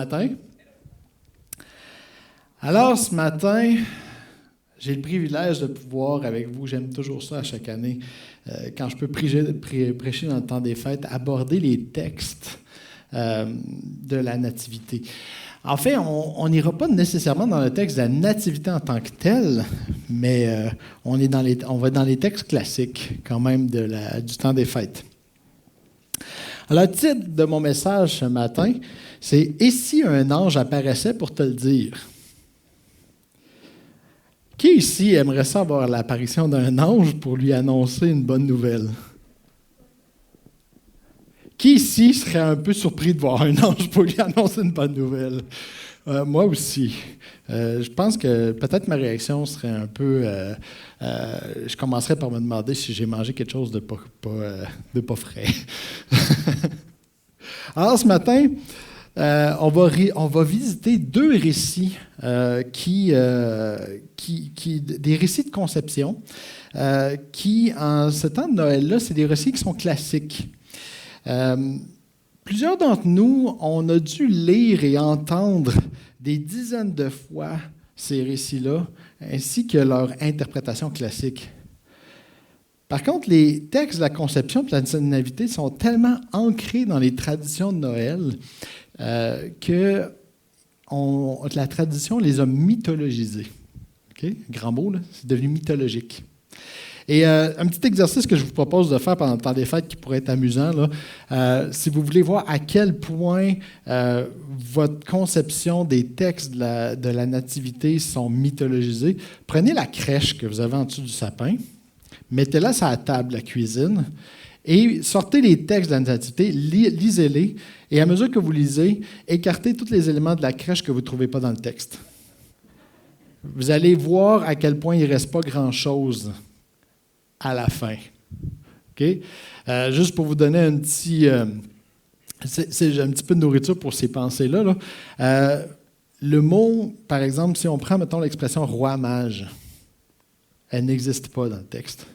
matin. Alors, ce matin, j'ai le privilège de pouvoir, avec vous, j'aime toujours ça à chaque année, quand je peux prêcher dans le temps des fêtes, aborder les textes de la Nativité. En fait, on n'ira pas nécessairement dans le texte de la Nativité en tant que tel, mais on va dans les textes classiques, quand même, du temps des fêtes. Alors, le titre de mon message ce matin, c'est « Et si un ange apparaissait pour te le dire ?» Qui ici aimerait ça avoir l'apparition d'un ange pour lui annoncer une bonne nouvelle? Qui ici serait un peu surpris de voir un ange pour lui annoncer une bonne nouvelle? Moi aussi. Je pense que peut-être ma réaction serait un peu... je commencerais par me demander si j'ai mangé quelque chose de pas frais. Alors, ce matin, on va visiter deux récits, des récits de conception, qui, en ce temps de Noël-là, c'est des récits qui sont classiques. Plusieurs d'entre nous, on a dû lire et entendre des dizaines de fois ces récits-là, ainsi que leur interprétation classique. Par contre, les textes de la conception et de la Nativité sont tellement ancrés dans les traditions de Noël que la tradition les a mythologisés. Okay? Grand mot, là, c'est devenu mythologique. Et un petit exercice que je vous propose de faire pendant le temps des fêtes qui pourrait être amusant, là, si vous voulez voir à quel point votre conception des textes de la Nativité sont mythologisés, prenez la crèche que vous avez en dessous du sapin, mettez-la sur la table de la cuisine et sortez les textes de la Nativité, lisez-les, et à mesure que vous lisez, écartez tous les éléments de la crèche que vous ne trouvez pas dans le texte. Vous allez voir à quel point il ne reste pas grand-chose à la fin. Okay? Juste pour vous donner un petit peu de nourriture pour ces pensées-là. Là. Le mot, par exemple, si on prend, mettons, l'expression « roi-mage », elle n'existe pas dans le texte.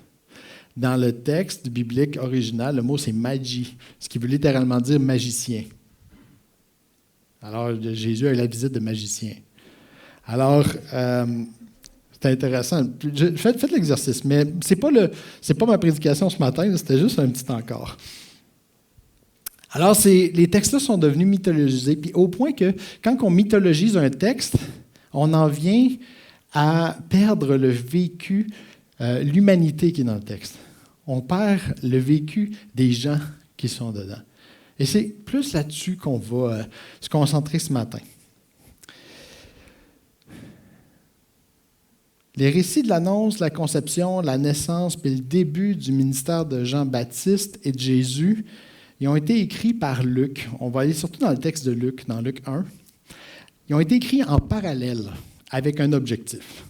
Dans le texte biblique original, le mot, c'est « magi », ce qui veut littéralement dire « magicien ». Alors, Jésus a eu la visite de magicien. Alors, c'est intéressant. Faites l'exercice, mais ce n'est pas ma prédication ce matin, c'était juste un petit encore. Alors, les textes-là sont devenus mythologisés, puis au point que quand on mythologise un texte, on en vient à perdre le vécu, l'humanité qui est dans le texte. On perd le vécu des gens qui sont dedans. Et c'est plus là-dessus qu'on va se concentrer ce matin. Les récits de l'annonce, la conception, la naissance, puis le début du ministère de Jean-Baptiste et de Jésus, ils ont été écrits par Luc. On va aller surtout dans le texte de Luc, dans Luc 1. Ils ont été écrits en parallèle, avec un objectif.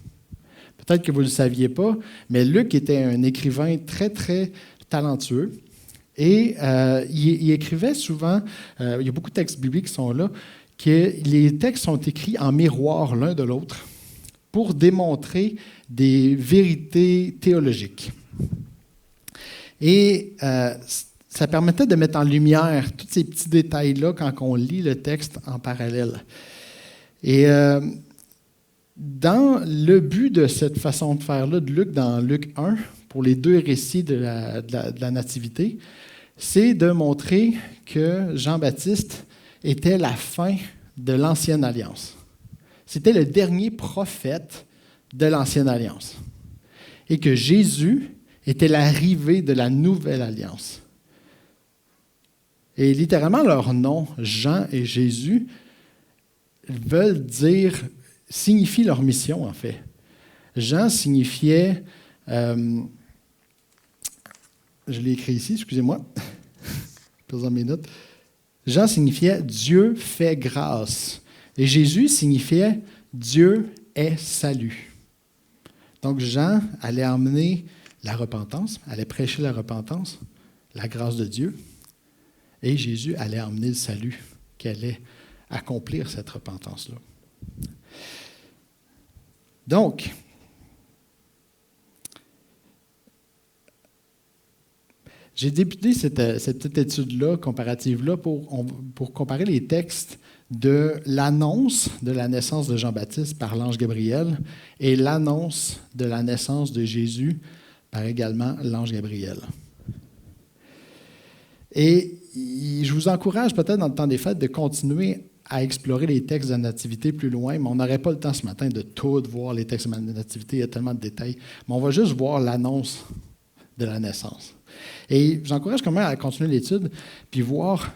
Peut-être que vous ne le saviez pas, mais Luc était un écrivain très, très talentueux. Et il écrivait souvent, il y a beaucoup de textes bibliques qui sont là, que les textes sont écrits en miroir l'un de l'autre, pour démontrer des vérités théologiques. Et ça permettait de mettre en lumière tous ces petits détails-là quand on lit le texte en parallèle. Et dans le but de cette façon de faire-là de Luc, dans Luc 1, pour les deux récits de la Nativité, c'est de montrer que Jean-Baptiste était la fin de l'Ancienne Alliance. C'était le dernier prophète de l'Ancienne Alliance. Et que Jésus était l'arrivée de la Nouvelle Alliance. Et littéralement, leurs noms, Jean et Jésus, signifient leur mission, en fait. Jean signifiait, je l'ai écrit ici, excusez-moi, dans mes notes. Jean signifiait « Dieu fait grâce ». Et Jésus signifiait « Dieu est salut ». Donc Jean allait emmener la repentance, allait prêcher la repentance, la grâce de Dieu, et Jésus allait emmener le salut, qui allait accomplir cette repentance-là. Donc, j'ai débuté cette petite étude-là, comparative-là, pour comparer les textes de l'annonce de la naissance de Jean-Baptiste par l'ange Gabriel et l'annonce de la naissance de Jésus par également l'ange Gabriel. Et je vous encourage peut-être dans le temps des fêtes de continuer à explorer les textes de la Nativité plus loin, mais on n'aurait pas le temps ce matin de tout voir les textes de la Nativité, il y a tellement de détails, mais on va juste voir l'annonce de la naissance. Et j'encourage quand même à continuer l'étude, puis voir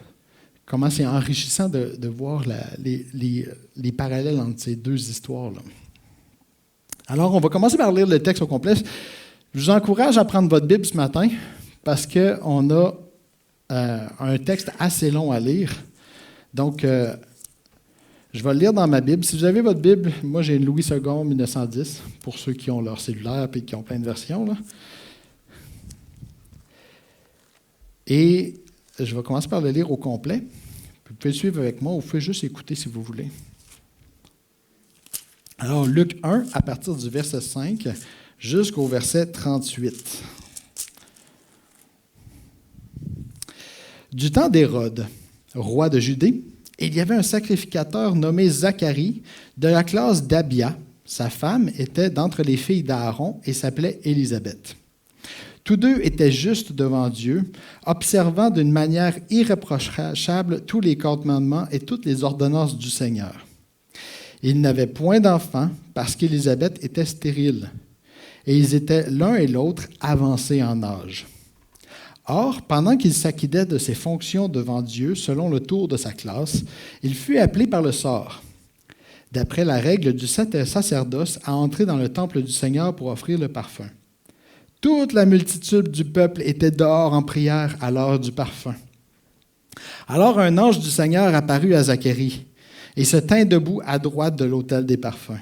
comment c'est enrichissant de voir les parallèles entre ces deux histoires-là. Alors, on va commencer par lire le texte au complet. Je vous encourage à prendre votre Bible ce matin, parce qu'on a un texte assez long à lire. Donc, je vais le lire dans ma Bible. Si vous avez votre Bible, moi j'ai une Louis II 1910, pour ceux qui ont leur cellulaire et qui ont plein de versions, là. Et je vais commencer par le lire au complet. Vous pouvez suivre avec moi ou vous pouvez juste écouter si vous voulez. Alors, Luc 1, à partir du verset 5 jusqu'au verset 38. Du temps d'Hérode, roi de Judée, il y avait un sacrificateur nommé Zacharie de la classe d'Abia. Sa femme était d'entre les filles d'Aaron et s'appelait Élisabeth. Tous deux étaient justes devant Dieu, observant d'une manière irréprochable tous les commandements et toutes les ordonnances du Seigneur. Ils n'avaient point d'enfants parce qu'Élisabeth était stérile, et ils étaient l'un et l'autre avancés en âge. Or, pendant qu'il s'acquittait de ses fonctions devant Dieu selon le tour de sa classe, il fut appelé par le sort, d'après la règle du sacerdoce, à entrer dans le temple du Seigneur pour offrir le parfum. Toute la multitude du peuple était dehors en prière à l'heure du parfum. Alors un ange du Seigneur apparut à Zacharie et se tint debout à droite de l'autel des parfums.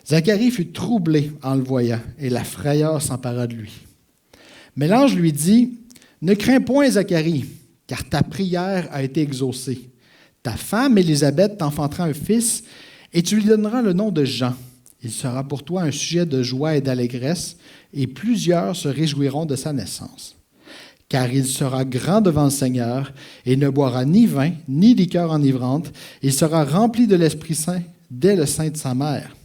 Zacharie fut troublé en le voyant, et la frayeur s'empara de lui. Mais l'ange lui dit, « Ne crains point, Zacharie, car ta prière a été exaucée. Ta femme, Élisabeth, t'enfantera un fils, et tu lui donneras le nom de Jean. Il sera pour toi un sujet de joie et d'allégresse, et plusieurs se réjouiront de sa naissance. Car il sera grand devant le Seigneur, et ne boira ni vin, ni liqueur enivrante. Il sera rempli de l'Esprit Saint dès le sein de sa mère.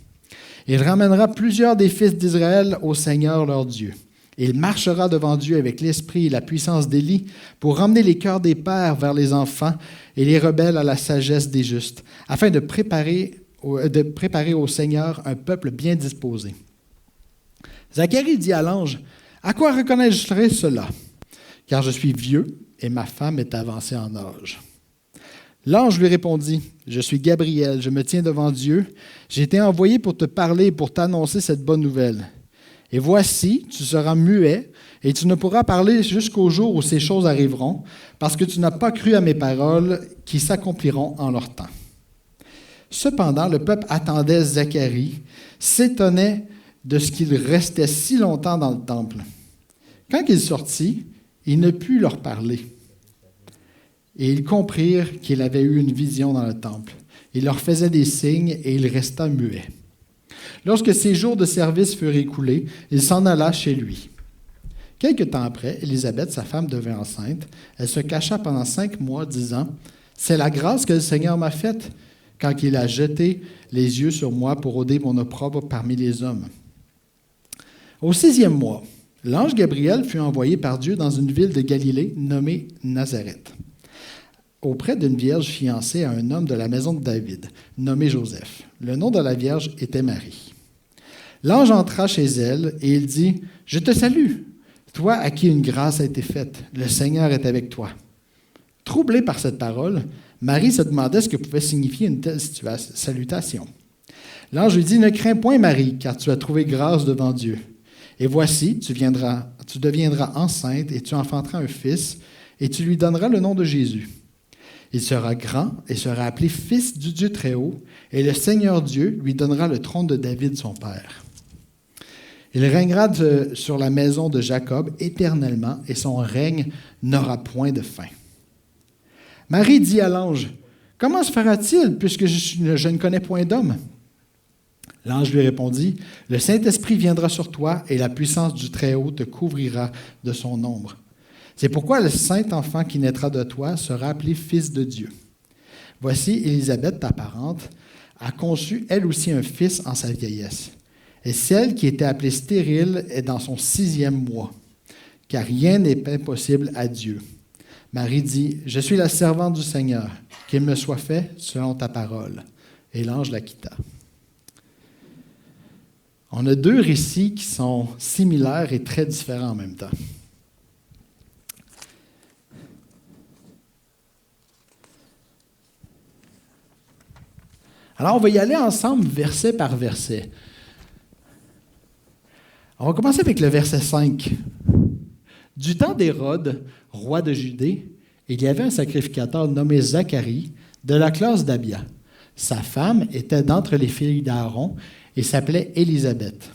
Il ramènera plusieurs des fils d'Israël au Seigneur leur Dieu. Il marchera devant Dieu avec l'esprit et la puissance d'Élie pour ramener les cœurs des pères vers les enfants et les rebelles à la sagesse des justes, afin de préparer au Seigneur un peuple bien disposé. » Zacharie dit à l'ange, « À quoi reconnaîtrai cela? Car je suis vieux et ma femme est avancée en âge. » L'ange lui répondit, « Je suis Gabriel, je me tiens devant Dieu. J'ai été envoyé pour te parler et pour t'annoncer cette bonne nouvelle. Et voici, tu seras muet et tu ne pourras parler jusqu'au jour où ces choses arriveront, parce que tu n'as pas cru à mes paroles qui s'accompliront en leur temps. » Cependant, le peuple attendait Zacharie, s'étonnait de ce qu'il restait si longtemps dans le temple. Quand il sortit, il ne put leur parler. Et ils comprirent qu'il avait eu une vision dans le temple. Il leur faisait des signes et il resta muet. Lorsque ses jours de service furent écoulés, il s'en alla chez lui. Quelque temps après, Élisabeth, sa femme, devint enceinte. Elle se cacha pendant 5 mois, disant, « C'est la grâce que le Seigneur m'a faite quand il a jeté les yeux sur moi pour ôter mon opprobre parmi les hommes. » Au 6e mois, l'ange Gabriel fut envoyé par Dieu dans une ville de Galilée nommée Nazareth, auprès d'une vierge fiancée à un homme de la maison de David, nommé Joseph. Le nom de la vierge était Marie. L'ange entra chez elle et il dit, « Je te salue, toi à qui une grâce a été faite. Le Seigneur est avec toi. » Troublée par cette parole, Marie se demandait ce que pouvait signifier une telle salutation. L'ange lui dit, « Ne crains point, Marie, car tu as trouvé grâce devant Dieu. Et voici, tu deviendras enceinte et tu enfanteras un fils, et tu lui donneras le nom de Jésus. Il sera grand et sera appelé Fils du Dieu Très-Haut, et le Seigneur Dieu lui donnera le trône de David, son père. Il régnera sur la maison de Jacob éternellement, et son règne n'aura point de fin. » Marie dit à l'ange, « Comment se fera-t-il, puisque je ne connais point d'homme? » L'ange lui répondit, « Le Saint-Esprit viendra sur toi, et la puissance du Très-Haut te couvrira de son ombre. C'est pourquoi le saint enfant qui naîtra de toi sera appelé Fils de Dieu. Voici, Élisabeth, ta parente, a conçu elle aussi un fils en sa vieillesse. Et celle qui était appelée stérile est dans son 6e mois, car rien n'est impossible à Dieu. Marie dit, « Je suis la servante du Seigneur, qu'il me soit fait selon ta parole. » Et l'ange la quitta. On a 2 récits qui sont similaires et très différents en même temps. Alors, on va y aller ensemble, verset par verset. On va commencer avec le verset 5. Du temps d'Hérode, roi de Judée, il y avait un sacrificateur nommé Zacharie, de la classe d'Abia. Sa femme était d'entre les filles d'Aaron et s'appelait Élisabeth.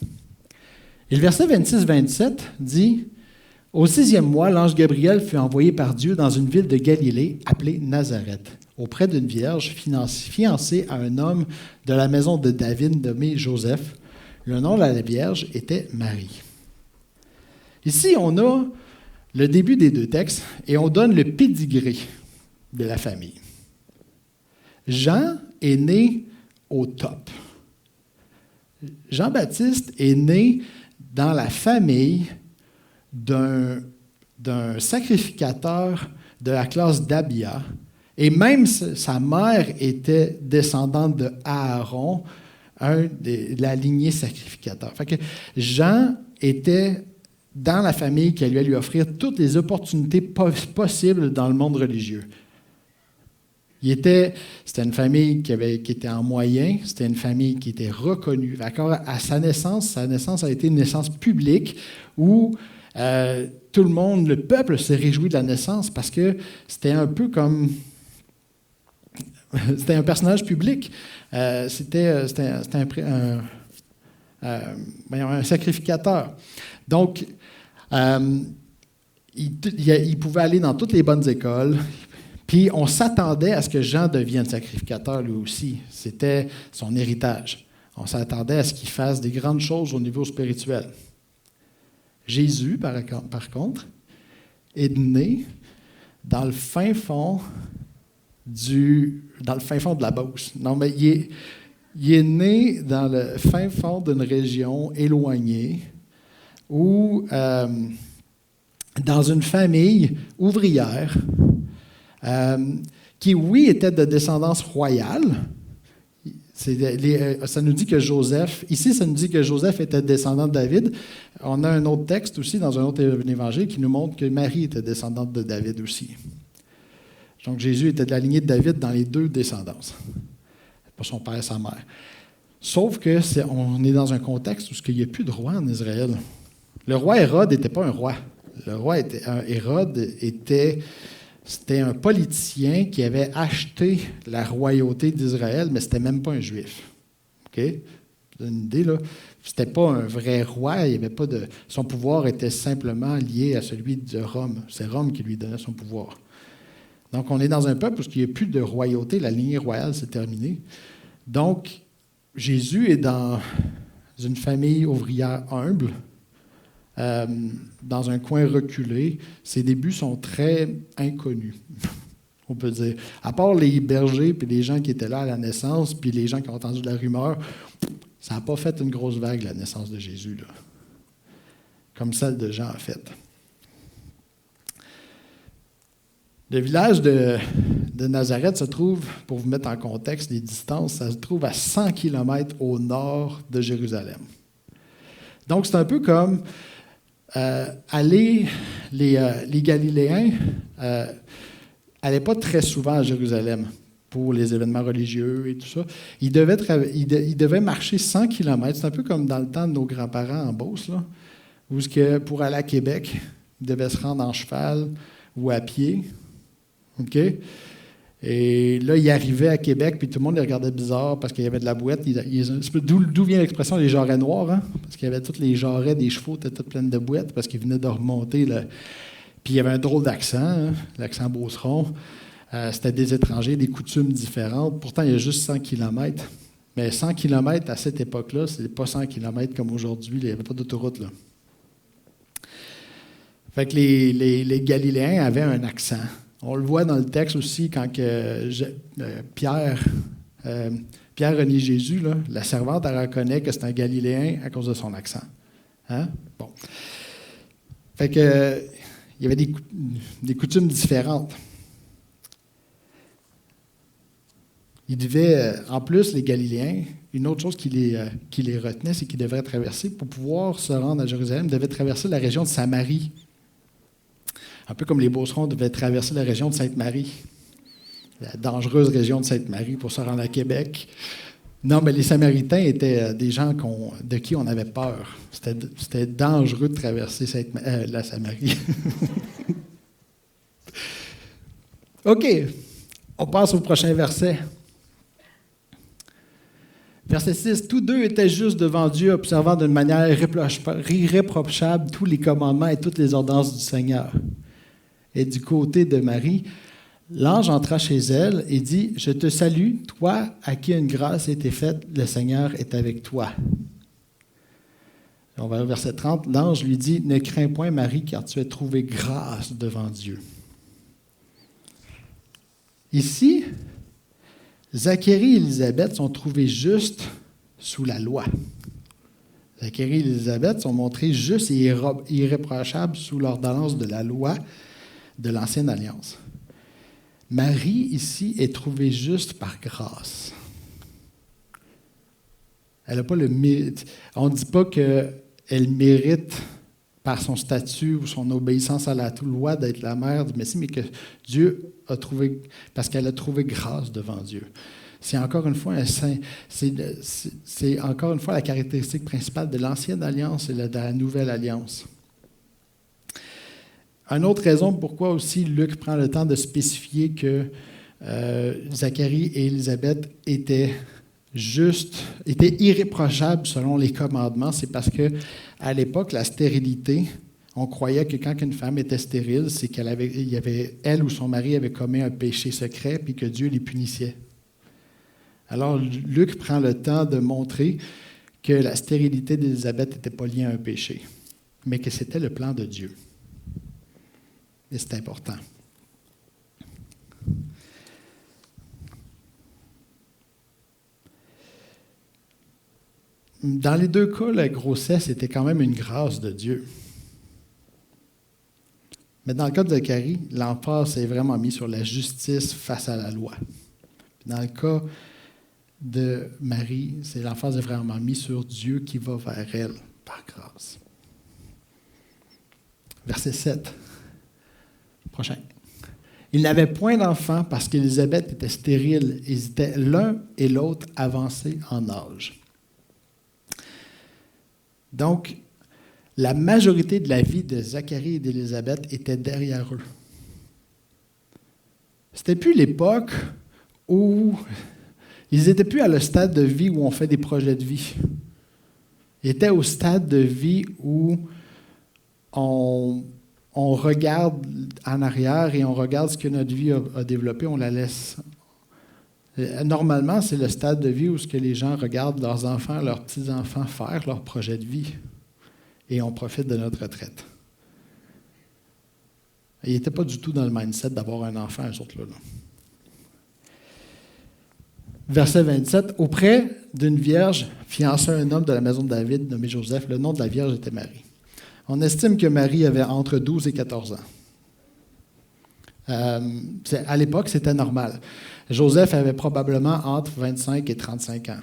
Et le verset 26-27 dit, « Au 6e mois, l'ange Gabriel fut envoyé par Dieu dans une ville de Galilée appelée Nazareth, auprès d'une vierge fiancée à un homme de la maison de David nommé Joseph. Le nom de la vierge était Marie. » Ici, on a le début des 2 textes et on donne le pédigré de la famille. Jean est né au top. Jean-Baptiste est né dans la famille d'un sacrificateur de la classe d'Abia, et même sa mère était descendante de Aaron, de la lignée sacrificateur. Fait que Jean était dans la famille qui allait lui offrir toutes les opportunités possibles dans le monde religieux. C'était une famille qui était en moyen, c'était une famille qui était reconnue. D'accord? À sa naissance a été une naissance publique où tout le monde, le peuple s'est réjoui de la naissance parce que c'était un peu comme... C'était un personnage public. C'était un sacrificateur. Donc, il pouvait aller dans toutes les bonnes écoles. Puis on s'attendait à ce que Jean devienne sacrificateur lui aussi. C'était son héritage. On s'attendait à ce qu'il fasse des grandes choses au niveau spirituel. Jésus, par contre, est né dans le fin fond de la Beauce. Non, mais il est né dans le fin fond d'une région éloignée où, dans une famille ouvrière, qui, oui, était de descendance royale. Ça nous dit que Joseph était descendant de David. On a un autre texte aussi, dans un autre évangile, qui nous montre que Marie était descendante de David aussi. Donc, Jésus était de la lignée de David dans les 2 descendances. Pas son père et sa mère. Sauf qu'on est dans un contexte où il n'y a plus de roi en Israël. Le roi Hérode n'était pas un roi. Hérode c'était un politicien qui avait acheté la royauté d'Israël, mais ce n'était même pas un juif. OK? Vous avez une idée, là? Ce n'était pas un vrai roi. Son pouvoir était simplement lié à celui de Rome. C'est Rome qui lui donnait son pouvoir. Donc, on est dans un peuple où il n'y a plus de royauté. La lignée royale s'est terminée. Donc, Jésus est dans une famille ouvrière humble, dans un coin reculé. Ses débuts sont très inconnus, on peut dire. À part les bergers puis les gens qui étaient là à la naissance, puis les gens qui ont entendu la rumeur, ça n'a pas fait une grosse vague, la naissance de Jésus, là, comme celle de Jean a fait. Le village de Nazareth se trouve, pour vous mettre en contexte les distances, ça se trouve à 100 km au nord de Jérusalem. Donc, c'est un peu comme les Galiléens n'allaient pas très souvent à Jérusalem pour les événements religieux et tout ça. Ils devaient marcher 100 km. C'est un peu comme dans le temps de nos grands-parents en Beauce, là, où pour aller à Québec, ils devaient se rendre en cheval ou à pied. OK? Et là, ils arrivaient à Québec, puis tout le monde les regardait bizarre parce qu'il y avait de la boîte. D'où vient l'expression les jarrets noirs, hein? Parce qu'il y avait tous les jarrets des chevaux, étaient toutes pleines de boîtes parce qu'ils venaient de remonter. Puis il y avait un drôle d'accent, hein? L'accent beauceron. C'était des étrangers, des coutumes différentes. Pourtant, il y a juste 100 km. Mais 100 km à cette époque-là, c'est pas 100 km comme aujourd'hui. Il n'y avait pas d'autoroute, là. Fait que les Galiléens avaient un accent. On le voit dans le texte aussi quand Pierre renie Jésus, là, la servante, elle reconnaît que c'est un Galiléen à cause de son accent. Hein? Bon. Fait que, il y avait des coutumes différentes. Ils devaient, en plus, les Galiléens, une autre chose qui les retenait, c'est qu'ils devraient traverser, pour pouvoir se rendre à Jérusalem, ils devaient traverser la région de Samarie. Un peu comme les Beaucerons devaient traverser la région de Sainte-Marie, la dangereuse région de Sainte-Marie pour se rendre à Québec. Non, mais les Samaritains étaient des gens de qui on avait peur. C'était dangereux de traverser la Samarie. OK, on passe au prochain verset. Verset 6. Tous deux étaient justes devant Dieu, observant d'une manière irréprochable tous les commandements et toutes les ordonnances du Seigneur. Et du côté de Marie, l'ange entra chez elle et dit, « Je te salue, toi à qui une grâce a été faite, le Seigneur est avec toi. » On va au verset 30. L'ange lui dit, « Ne crains point, Marie, car tu as trouvé grâce devant Dieu. » Ici, Zacharie et Élisabeth sont trouvés justes sous la loi. Zacharie et Élisabeth sont montrés justes et irréprochables sous l'ordonnance de la loi de l'Ancienne Alliance. Marie, ici, est trouvée juste par grâce. Elle n'a pas le mérite. On ne dit pas qu'elle mérite, par son statut ou son obéissance à la loi, d'être la mère du Messie, mais que Dieu a trouvé, parce qu'elle a trouvé grâce devant Dieu. C'est encore une fois c'est encore une fois la caractéristique principale de l'Ancienne Alliance et de la Nouvelle Alliance. Une autre raison pourquoi aussi Luc prend le temps de spécifier que Zacharie et Élisabeth étaient irréprochables selon les commandements, c'est parce qu'à l'époque, la stérilité, on croyait que quand une femme était stérile, c'est elle ou son mari avait commis un péché secret puis que Dieu les punissait. Alors, Luc prend le temps de montrer que la stérilité d'Élisabeth n'était pas liée à un péché, mais que c'était le plan de Dieu. Et c'est important. Dans les deux cas, la grossesse était quand même une grâce de Dieu. Mais dans le cas de Zacharie, l'emphase est vraiment mis sur la justice face à la loi. Dans le cas de Marie, l'emphase est vraiment mis sur Dieu qui va vers elle par grâce. Verset 7. Prochain. Ils n'avaient point d'enfant parce qu'Élisabeth était stérile. Ils étaient l'un et l'autre avancés en âge. Donc, la majorité de la vie de Zacharie et d'Élisabeth était derrière eux. C'était plus l'époque où ils n'étaient plus à le stade de vie où on fait des projets de vie. Ils étaient au stade de vie où on regarde en arrière et on regarde ce que notre vie a développé, on la laisse. Normalement, c'est le stade de vie où ce que les gens regardent leurs enfants, leurs petits-enfants faire leur projet de vie. Et on profite de notre retraite. Ils n'étaient pas du tout dans le mindset d'avoir un enfant, eux autres là. Verset 27. Auprès d'une vierge fiancée à un homme de la maison de David nommé Joseph, le nom de la vierge était Marie. On estime que Marie avait entre 12 et 14 ans. À l'époque, c'était normal. Joseph avait probablement entre 25 et 35 ans.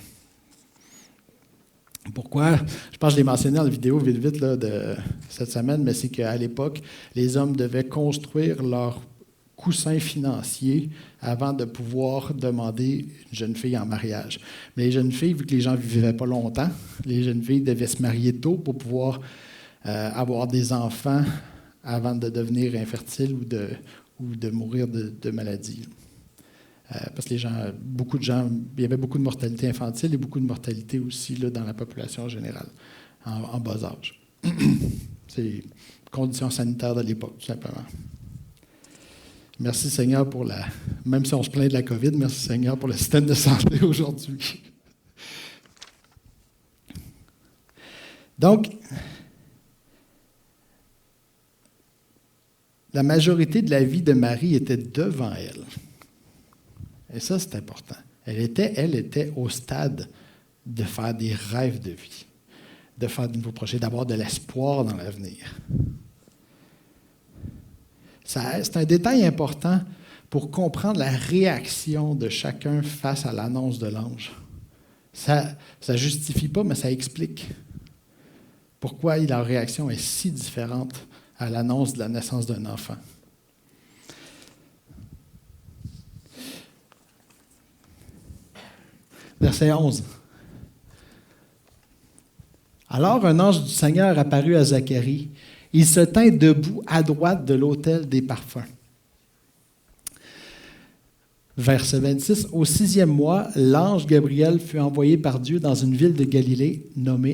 Pourquoi? Je pense que je l'ai mentionné dans la vidéo vite là, de cette semaine, mais c'est qu'à l'époque, les hommes devaient construire leur coussin financier avant de pouvoir demander une jeune fille en mariage. Mais les jeunes filles, vu que les gens ne vivaient pas longtemps, les jeunes filles devaient se marier tôt pour pouvoir avoir des enfants avant de devenir infertiles ou de mourir de maladie. Parce que beaucoup de gens, il y avait beaucoup de mortalité infantile et beaucoup de mortalité aussi là, dans la population générale, en bas âge. C'est les conditions sanitaires de l'époque, tout simplement. Merci Seigneur pour même si on se plaint de la COVID, merci Seigneur pour le système de santé aujourd'hui. Donc, la majorité de la vie de Marie était devant elle. Et ça, c'est important. Elle était au stade de faire des rêves de vie, de faire de nouveaux projets, d'avoir de l'espoir dans l'avenir. C'est un détail important pour comprendre la réaction de chacun face à l'annonce de l'ange. Ça ne justifie pas, mais ça explique pourquoi leur réaction est si différente à l'annonce de la naissance d'un enfant. Verset 11. Alors un ange du Seigneur apparut à Zacharie. Il se tint debout à droite de l'autel des parfums. Verset 26. Au 6e mois, l'ange Gabriel fut envoyé par Dieu dans une ville de Galilée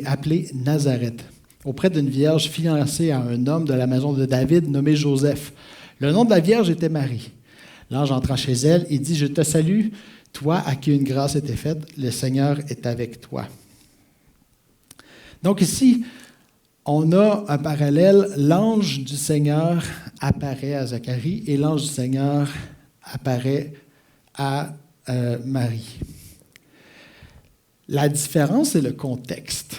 appelée Nazareth, auprès d'une vierge fiancée à un homme de la maison de David nommé Joseph. Le nom de la vierge était Marie. L'ange entra chez elle et dit « Je te salue, toi à qui une grâce était faite, le Seigneur est avec toi. » Donc ici, on a un parallèle. L'ange du Seigneur apparaît à Zacharie et l'ange du Seigneur apparaît à Marie. La différence, c'est le contexte.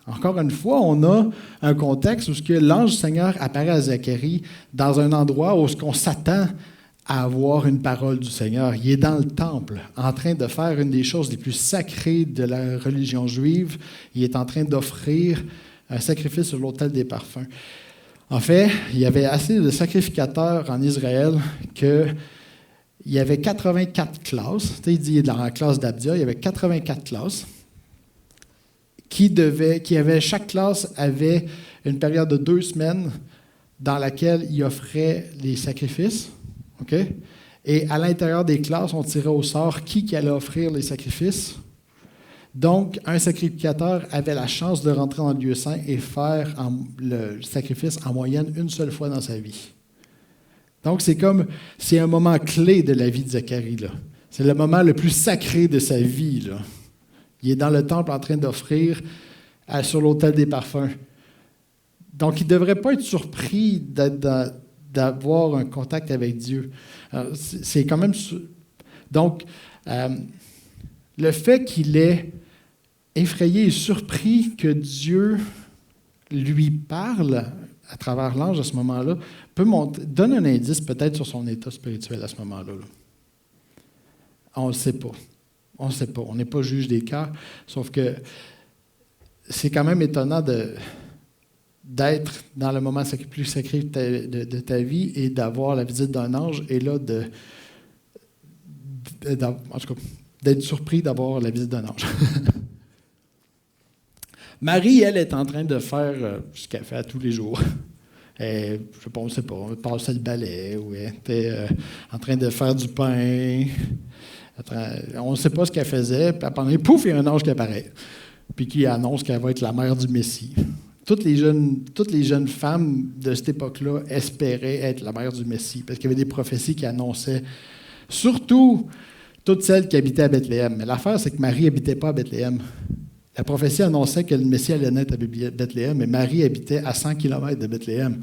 Encore une fois, on a un contexte où l'ange du Seigneur apparaît à Zacharie dans un endroit où on s'attend à avoir une parole du Seigneur. Il est dans le temple, en train de faire une des choses les plus sacrées de la religion juive. Il est en train d'offrir un sacrifice sur l'autel des parfums. En fait, il y avait assez de sacrificateurs en Israël qu'il y avait 84 classes. Tu sais, il dit dans la classe d'Abdia, il y avait 84 classes chaque classe avait une période de 2 semaines dans laquelle il offrait les sacrifices. Okay? Et à l'intérieur des classes, on tirait au sort qui allait offrir les sacrifices. Donc, un sacrificateur avait la chance de rentrer dans le lieu saint et faire le sacrifice en moyenne une seule fois dans sa vie. Donc, c'est un moment clé de la vie de Zacharie, là. C'est le moment le plus sacré de sa vie, là. Il est dans le temple en train d'offrir sur l'autel des parfums. Donc, il ne devrait pas être surpris d'avoir un contact avec Dieu. Alors, c'est quand même... Donc, le fait qu'il ait effrayé et surpris que Dieu lui parle à travers l'ange à ce moment-là, donne un indice peut-être sur son état spirituel à ce moment-là. Là. On ne le sait pas. On ne sait pas. On n'est pas juge des cœurs. Sauf que c'est quand même étonnant d'être dans le moment le plus sacré de ta vie et d'avoir la visite d'un ange et là, en tout cas, d'être surpris d'avoir la visite d'un ange. Marie, elle, est en train de faire ce qu'elle fait à tous les jours. Je sais pas, on ne sait pas, on passait le balai, ou elle était en train de faire du pain. On ne sait pas ce qu'elle faisait, puis pendant pouf, il y a un ange qui apparaît, puis qui annonce qu'elle va être la mère du Messie. Toutes les jeunes femmes de cette époque-là espéraient être la mère du Messie, parce qu'il y avait des prophéties qui annonçaient, surtout toutes celles qui habitaient à Bethléem. Mais l'affaire, c'est que Marie n'habitait pas à Bethléem. La prophétie annonçait que le Messie allait naître à Bethléem, mais Marie habitait à 100 km de Bethléem.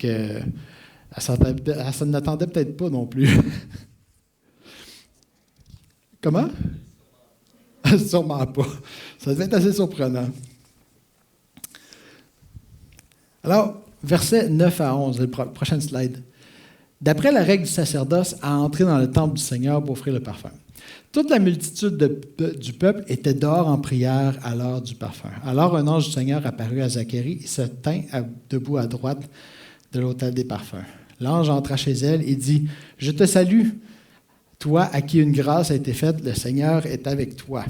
Elle ne n'attendait peut-être pas non plus. Comment? Sûrement pas. Ça devait être assez surprenant. Alors, versets 9 à 11, le prochaine slide. D'après la règle du sacerdoce, à entrer dans le temple du Seigneur pour offrir le parfum. Toute la multitude du peuple était dehors en prière à l'heure du parfum. Alors un ange du Seigneur apparut à Zacharie et se tint debout à droite de l'autel des parfums. L'ange entra chez elle et dit « Je te salue, toi à qui une grâce a été faite, le Seigneur est avec toi. »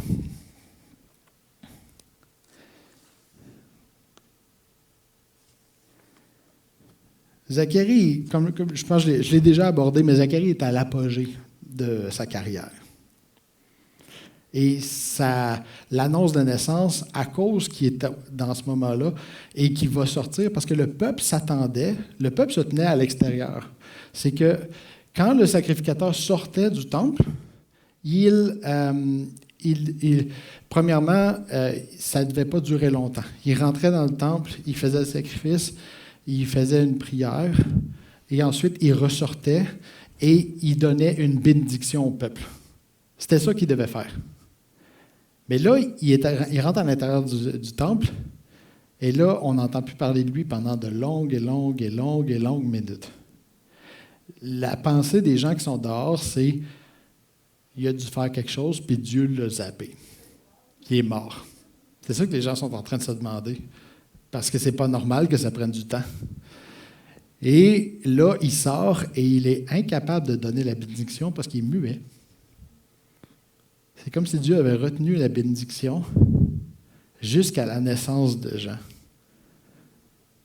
Zacharie, comme je pense que je l'ai déjà abordé, mais Zacharie est à l'apogée de sa carrière. Et l'annonce de naissance, à cause qui est dans ce moment-là et qui va sortir, parce que le peuple s'attendait, le peuple se tenait à l'extérieur. C'est que quand le sacrificateur sortait du temple, premièrement, ça ne devait pas durer longtemps. Il rentrait dans le temple, il faisait le sacrifice, il faisait une prière, et ensuite il ressortait et il donnait une bénédiction au peuple. C'était ça qu'il devait faire. Mais là, il rentre à l'intérieur du temple, et là, on n'entend plus parler de lui pendant de longues et longues et longues et longues minutes. La pensée des gens qui sont dehors, c'est il a dû faire quelque chose, puis Dieu l'a zappé. Il est mort. C'est ça que les gens sont en train de se demander, parce que c'est pas normal que ça prenne du temps. Et là, il sort et il est incapable de donner la bénédiction parce qu'il est muet. C'est comme si Dieu avait retenu la bénédiction jusqu'à la naissance de Jean.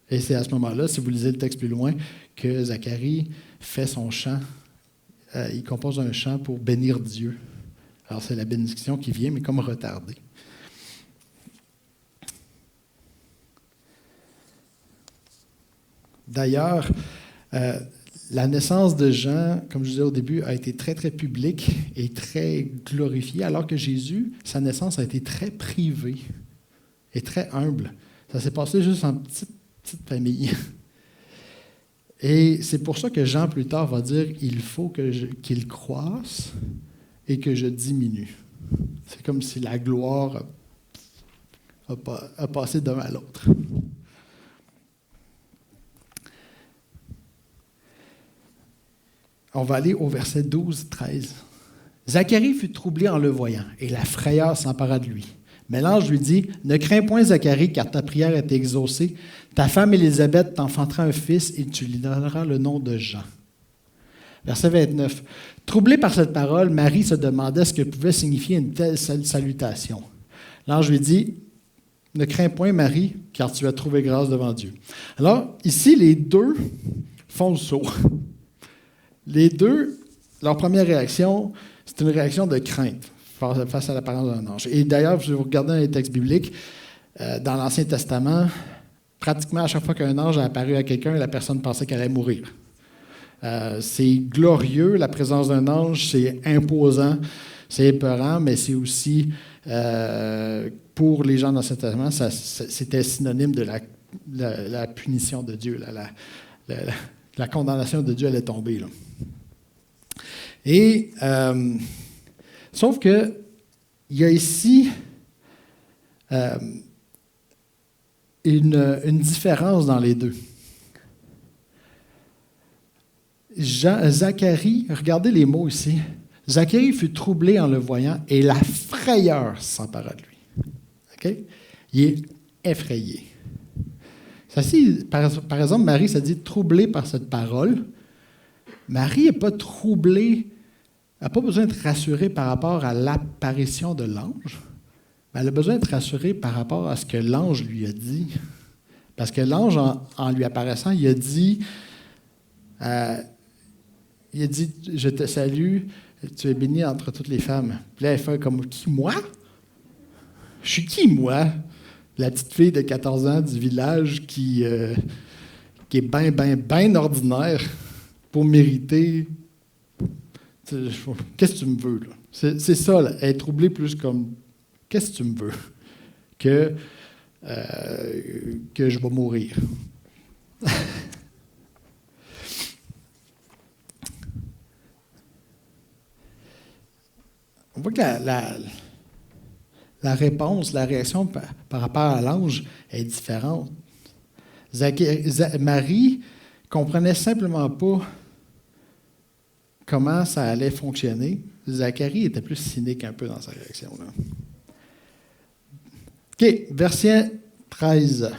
Et c'est à ce moment-là, si vous lisez le texte plus loin, que Zacharie fait son chant. Il compose un chant pour bénir Dieu. Alors c'est la bénédiction qui vient, mais comme retardée. D'ailleurs, la naissance de Jean, comme je disais au début, a été très, très publique et très glorifiée, alors que Jésus, sa naissance a été très privée et très humble. Ça s'est passé juste en petite famille. Et c'est pour ça que Jean, plus tard, va dire « Il faut qu'il croisse et que je diminue ». C'est comme si la gloire a passé d'un à l'autre. On va aller au verset 12-13. Zacharie fut troublé en le voyant, et la frayeur s'empara de lui. Mais l'ange lui dit, « Ne crains point, Zacharie, car ta prière est exaucée. Ta femme Élisabeth t'enfantera un fils, et tu lui donneras le nom de Jean. » Verset 29. Troublée par cette parole, Marie se demandait ce que pouvait signifier une telle salutation. L'ange lui dit, « Ne crains point, Marie, car tu as trouvé grâce devant Dieu. » Alors, ici, les deux font le saut. Les deux, leur première réaction, c'est une réaction de crainte face à l'apparence d'un ange. Et d'ailleurs, si vous regardez dans les textes bibliques, dans l'Ancien Testament, pratiquement à chaque fois qu'un ange a apparu à quelqu'un, la personne pensait qu'elle allait mourir. C'est glorieux, la présence d'un ange, c'est imposant, c'est épeurant, mais c'est aussi, pour les gens dans l'Ancien Testament, c'était synonyme de la punition de Dieu, la condamnation de Dieu allait tomber. Là. Et, sauf que, il y a ici une différence dans les deux. Zacharie, regardez les mots ici. Zacharie fut troublé en le voyant et la frayeur s'empara de lui. Okay? Il est effrayé. Par exemple, Marie, ça dit troublée par cette parole. Marie n'est pas troublée, elle n'a pas besoin d'être rassurée par rapport à l'apparition de l'ange, mais elle a besoin d'être rassurée par rapport à ce que l'ange lui a dit. Parce que l'ange, en lui apparaissant, il a dit, je te salue, tu es bénie entre toutes les femmes. Puis là, elle fait comme, qui, moi? Je suis qui, moi? La petite fille de 14 ans du village qui est bien ordinaire pour mériter. Qu'est-ce que tu me veux, là? C'est ça, là, être troublé plus comme qu'est-ce que tu me veux? Que je vais mourir. On voit que la réponse, la réaction par rapport à l'ange est différente. Marie ne comprenait simplement pas comment ça allait fonctionner. Zacharie était plus cynique un peu dans sa réaction. Là. OK, verset 13.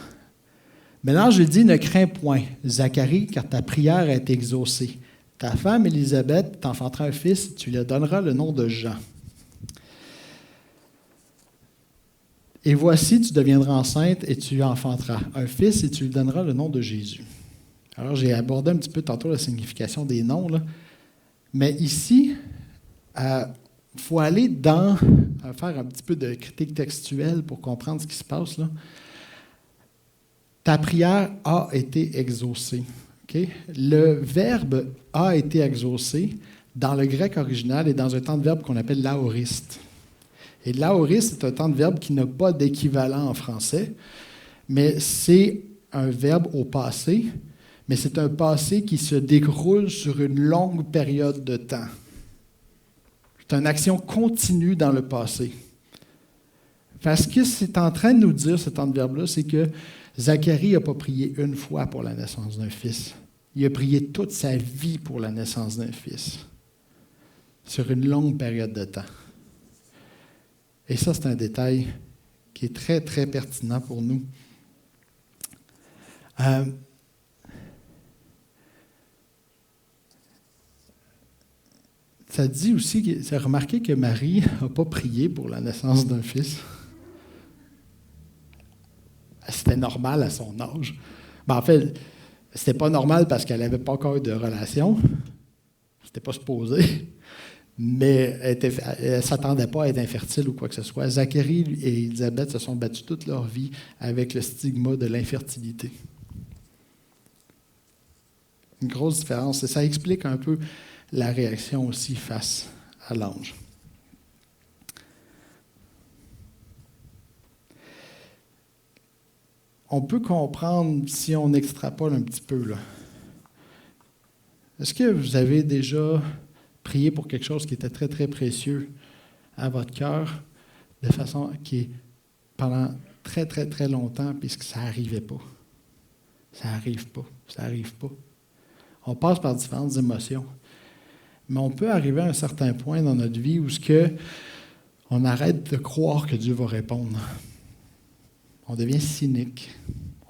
Mais l'ange lui dit, « Ne crains point, Zacharie, car ta prière est exaucée. Ta femme Élisabeth t'enfantera un fils, tu lui donneras le nom de Jean. Et voici, tu deviendras enceinte et tu enfanteras un fils et tu lui donneras le nom de Jésus. » Alors, j'ai abordé un petit peu tantôt la signification des noms, là. Mais ici, il faut aller faire un petit peu de critique textuelle pour comprendre ce qui se passe, là. Ta prière a été exaucée. Okay? Le verbe a été exaucé dans le grec original et dans un temps de verbe qu'on appelle l'aoriste. Et l'aoriste, c'est un temps de verbe qui n'a pas d'équivalent en français, mais c'est un verbe au passé, mais c'est un passé qui se déroule sur une longue période de temps. C'est une action continue dans le passé. Parce que c'est en train de nous dire, cet adverbe-là, c'est que Zacharie n'a pas prié une fois pour la naissance d'un fils. Il a prié toute sa vie pour la naissance d'un fils, sur une longue période de temps. Et ça, c'est un détail qui est très, très pertinent pour nous. Ça dit aussi, c'est remarqué que Marie n'a pas prié pour la naissance d'un fils. C'était normal à son âge. En fait, c'était pas normal parce qu'elle n'avait pas encore eu de relation. C'était pas supposé. Mais elle ne s'attendait pas à être infertile ou quoi que ce soit. Zacharie et Élisabeth se sont battus toute leur vie avec le stigma de l'infertilité. Une grosse différence. Et ça explique un peu la réaction aussi face à l'ange. On peut comprendre si on extrapole un petit peu, là. Est-ce que vous avez déjà prié pour quelque chose qui était très, très précieux à votre cœur, de façon qui est pendant très, très, très longtemps, puisque ça n'arrivait pas? Ça n'arrive pas. Ça n'arrive pas. On passe par différentes émotions. Mais on peut arriver à un certain point dans notre vie où on arrête de croire que Dieu va répondre. On devient cynique.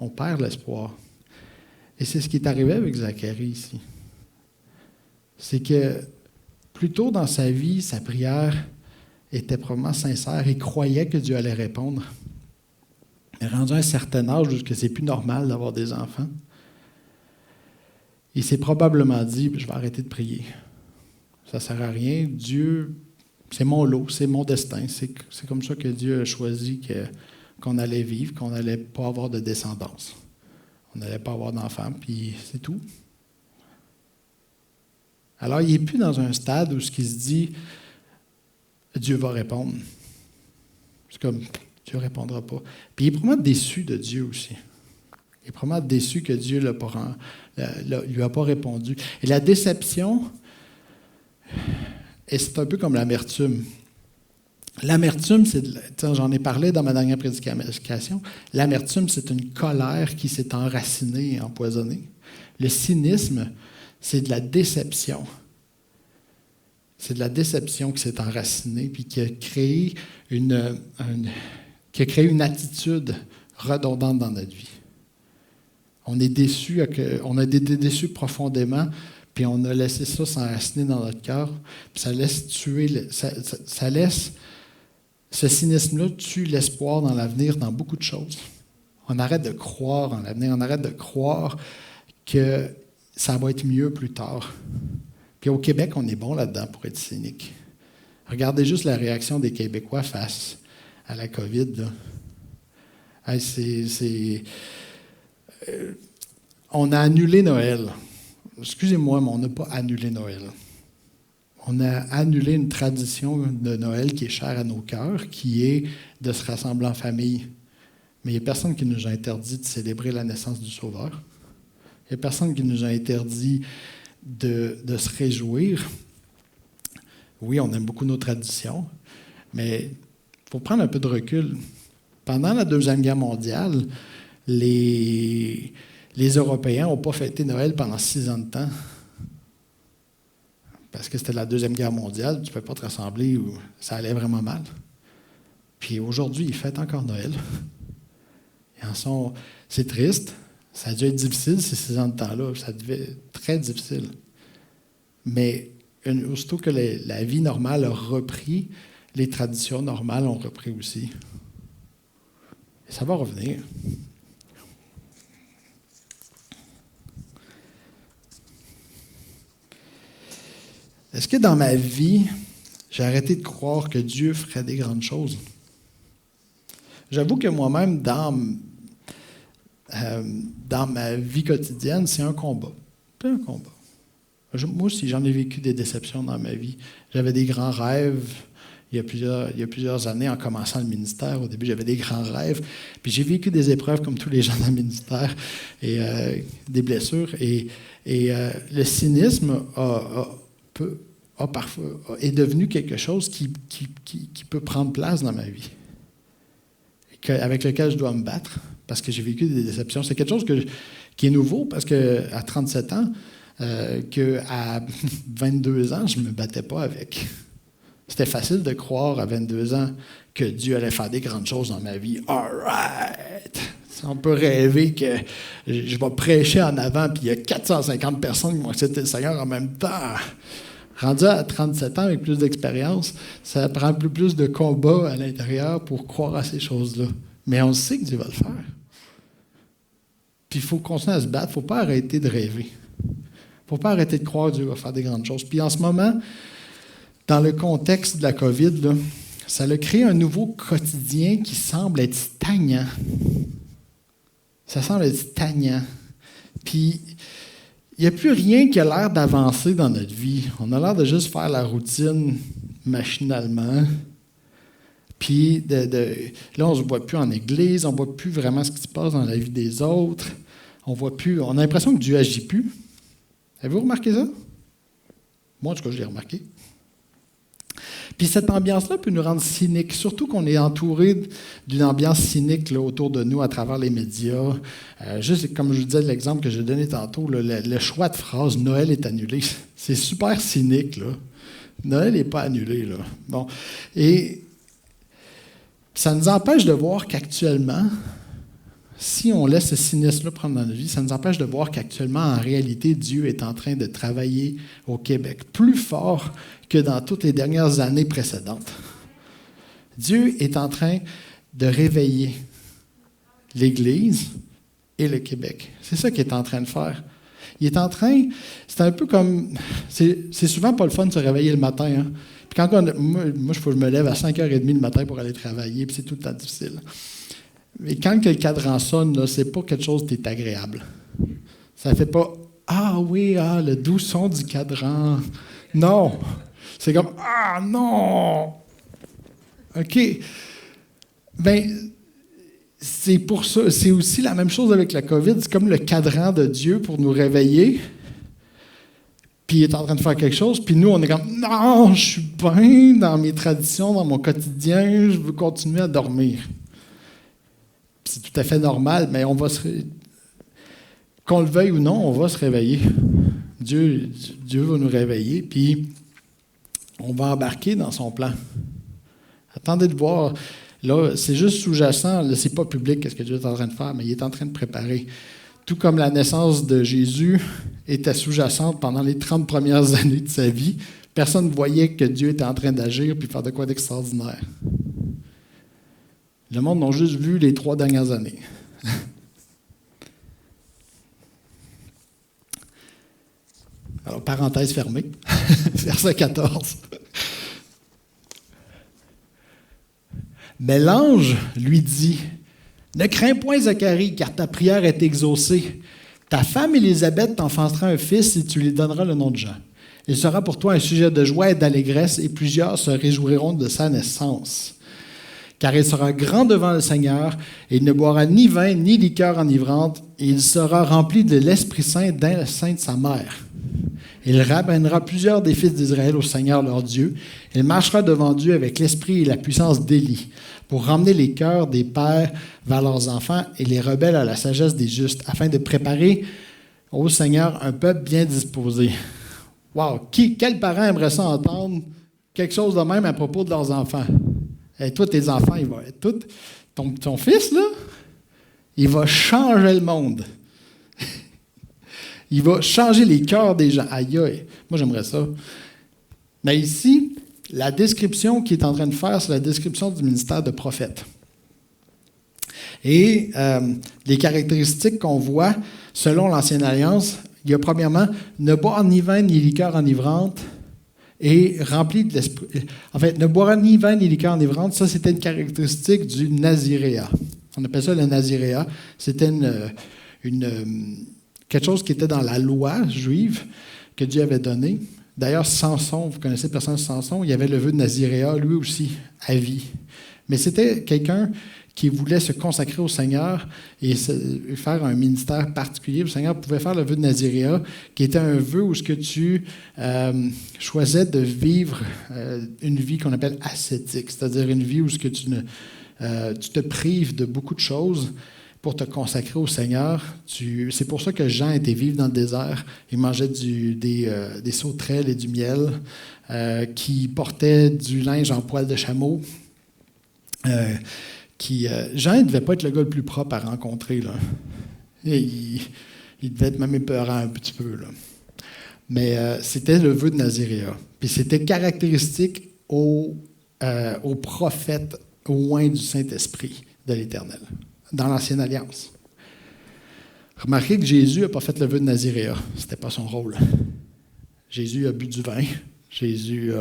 On perd l'espoir. Et c'est ce qui est arrivé avec Zacharie ici. C'est que plus tôt dans sa vie, sa prière était probablement sincère. Il croyait que Dieu allait répondre. Mais rendu à un certain âge où c'est plus normal d'avoir des enfants, il s'est probablement dit, je vais arrêter de prier. Ça ne sert à rien. Dieu, c'est mon lot, c'est mon destin. C'est comme ça que Dieu a choisi qu'on allait vivre, qu'on n'allait pas avoir de descendance. On n'allait pas avoir d'enfants, puis c'est tout. Alors, il n'est plus dans un stade où il se dit Dieu va répondre. C'est comme Dieu ne répondra pas. Puis il est probablement déçu de Dieu aussi. Il est probablement déçu que Dieu ne lui a pas répondu. Et la déception, et c'est un peu comme l'amertume. L'amertume, j'en ai parlé dans ma dernière prédication, l'amertume, c'est une colère qui s'est enracinée et empoisonnée. Le cynisme, c'est de la déception. C'est de la déception qui s'est enracinée puis qui a créé une attitude redondante dans notre vie. On est déçu, on a été déçus profondément, puis on a laissé ça s'enraciner dans notre cœur, puis ça laisse tuer, ça laisse, ce cynisme-là tue l'espoir dans l'avenir, dans beaucoup de choses. On arrête de croire en l'avenir, on arrête de croire que ça va être mieux plus tard. Puis au Québec, on est bon là-dedans pour être cynique. Regardez juste la réaction des Québécois face à la COVID, là. On a annulé Noël. Excusez-moi, mais on n'a pas annulé Noël. On a annulé une tradition de Noël qui est chère à nos cœurs, qui est de se rassembler en famille. Mais il n'y a personne qui nous a interdit de célébrer la naissance du Sauveur. Il n'y a personne qui nous a interdit de se réjouir. Oui, on aime beaucoup nos traditions, mais il faut prendre un peu de recul. Pendant la Deuxième Guerre mondiale, les Européens n'ont pas fêté Noël pendant 6 ans de temps. Parce que c'était la Deuxième Guerre mondiale, tu ne peux pas te rassembler ou ça allait vraiment mal. Puis aujourd'hui, ils fêtent encore Noël. C'est triste. Ça a dû être difficile ces 6 ans de temps-là. Ça devait être très difficile. Mais aussitôt que la vie normale a repris, les traditions normales ont repris aussi. Et ça va revenir. Est-ce que dans ma vie, j'ai arrêté de croire que Dieu ferait des grandes choses? J'avoue que moi-même, dans ma vie quotidienne, c'est un combat. C'est un combat. Moi aussi, j'en ai vécu des déceptions dans ma vie. J'avais des grands rêves. il y a plusieurs années en commençant le ministère. Au début, j'avais des grands rêves. Puis j'ai vécu des épreuves comme tous les gens dans le ministère et des blessures. Et le cynisme est devenu quelque chose qui peut prendre place dans ma vie, avec lequel je dois me battre parce que j'ai vécu des déceptions. C'est quelque chose qui est nouveau parce qu'à 37 ans, qu'à 22 ans, je ne me battais pas avec. C'était facile de croire à 22 ans que Dieu allait faire des grandes choses dans ma vie. All right! On peut rêver que je vais prêcher en avant puis il y a 450 personnes qui vont accepter le Seigneur en même temps. Rendu à 37 ans avec plus d'expérience, ça prend plus de combat à l'intérieur pour croire à ces choses-là. Mais on sait que Dieu va le faire. Puis il faut continuer à se battre. Il ne faut pas arrêter de rêver. Il ne faut pas arrêter de croire que Dieu va faire des grandes choses. Puis en ce moment, dans le contexte de la COVID, là, ça a créé un nouveau quotidien qui semble être stagnant. Ça semble être stagnant. Puis, il n'y a plus rien qui a l'air d'avancer dans notre vie. On a l'air de juste faire la routine machinalement. Puis, là, on ne se voit plus en église, on ne voit plus vraiment ce qui se passe dans la vie des autres. On a l'impression que Dieu n'agit plus. Avez-vous remarqué ça? Moi, en tout cas, je l'ai remarqué. Puis cette ambiance-là peut nous rendre cyniques, surtout qu'on est entouré d'une ambiance cynique là, autour de nous à travers les médias. Juste comme je vous disais, l'exemple que j'ai donné tantôt, là, le choix de phrase « Noël est annulé », c'est super cynique. Là. Noël n'est pas annulé. Là. Bon. Et ça nous empêche de voir qu'actuellement, si on laisse ce cynisme-là prendre dans notre vie, ça nous empêche de voir qu'actuellement, en réalité, Dieu est en train de travailler au Québec plus fort que dans toutes les dernières années précédentes. Dieu est en train de réveiller l'Église et le Québec. C'est ça qu'il est en train de faire. Il est en train, c'est un peu comme, c'est souvent pas le fun de se réveiller le matin. Hein? Puis quand moi, je me lève à 5h30 le matin pour aller travailler, puis c'est tout le temps difficile. Mais quand le cadran sonne, là, c'est pas quelque chose qui est agréable. Ça fait pas « Ah oui, le doux son du cadran ». Non. C'est comme « Ah non! » OK. Bien, c'est pour ça. C'est aussi la même chose avec la COVID. C'est comme le cadran de Dieu pour nous réveiller. Puis il est en train de faire quelque chose. Puis nous, on est comme « Non, je suis bien dans mes traditions, dans mon quotidien. Je veux continuer à dormir. » C'est tout à fait normal, mais on va qu'on le veuille ou non, on va se réveiller. Dieu va nous réveiller, puis on va embarquer dans son plan. Attendez de voir. Là, c'est juste sous-jacent. Là, c'est pas public ce que Dieu est en train de faire, mais il est en train de préparer. Tout comme la naissance de Jésus était sous-jacente pendant les 30 premières années de sa vie, personne ne voyait que Dieu était en train d'agir puis faire de quoi d'extraordinaire. Le monde n'a juste vu les 3 dernières années. Alors, parenthèse fermée, verset 14. Mais l'ange lui dit, « Ne crains point, Zacharie, car ta prière est exaucée. Ta femme Élisabeth t'enfantera un fils et tu lui donneras le nom de Jean. Il sera pour toi un sujet de joie et d'allégresse, et plusieurs se réjouiront de sa naissance. Car il sera grand devant le Seigneur, et il ne boira ni vin ni liqueur enivrante, et il sera rempli de l'Esprit Saint dans le sein de sa mère. Il ramènera plusieurs des fils d'Israël au Seigneur leur Dieu. Il marchera devant Dieu avec l'esprit et la puissance d'Élie, pour ramener les cœurs des pères vers leurs enfants et les rebelles à la sagesse des justes, afin de préparer au Seigneur un peuple bien disposé. » Wow! Quel parent aimerait ça entendre quelque chose de même à propos de leurs enfants? Et toi, tes enfants, il va être ton fils, là, il va changer le monde. Il va changer les cœurs des gens. Aïe, aïe. Moi, j'aimerais ça. Mais ici, la description qu'il est en train de faire, c'est la description du ministère de prophète. Et les caractéristiques qu'on voit, selon l'Ancienne Alliance, il y a premièrement, ne boire ni vin ni liqueur enivrante et rempli de l'esprit. En fait, ne boire ni vin ni liqueur enivrante, ça, c'était une caractéristique du naziréat. On appelle ça le naziréat. C'était quelque chose qui était dans la loi juive que Dieu avait donnée. D'ailleurs, Samson, vous connaissez le personnage de Samson, il y avait le vœu de Naziréa, lui aussi, à vie. Mais c'était quelqu'un qui voulait se consacrer au Seigneur et faire un ministère particulier. Le Seigneur pouvait faire le vœu de Naziréa, qui était un vœu où ce que tu choisissais de vivre une vie qu'on appelle ascétique, c'est-à-dire une vie où ce que tu te prives de beaucoup de choses pour te consacrer au Seigneur. C'est pour ça que Jean était vivre dans le désert. Il mangeait des sauterelles et du miel, qui portait du linge en poil de chameau. Jean ne devait pas être le gars le plus propre à rencontrer, là. Il devait être même épeurant un petit peu, là. Mais c'était le vœu de Naziréa. Puis c'était caractéristique aux prophètes loin du Saint-Esprit de l'Éternel, dans l'Ancienne Alliance. Remarquez que Jésus n'a pas fait le vœu de Naziréa. Ce n'était pas son rôle. Jésus a bu du vin. Jésus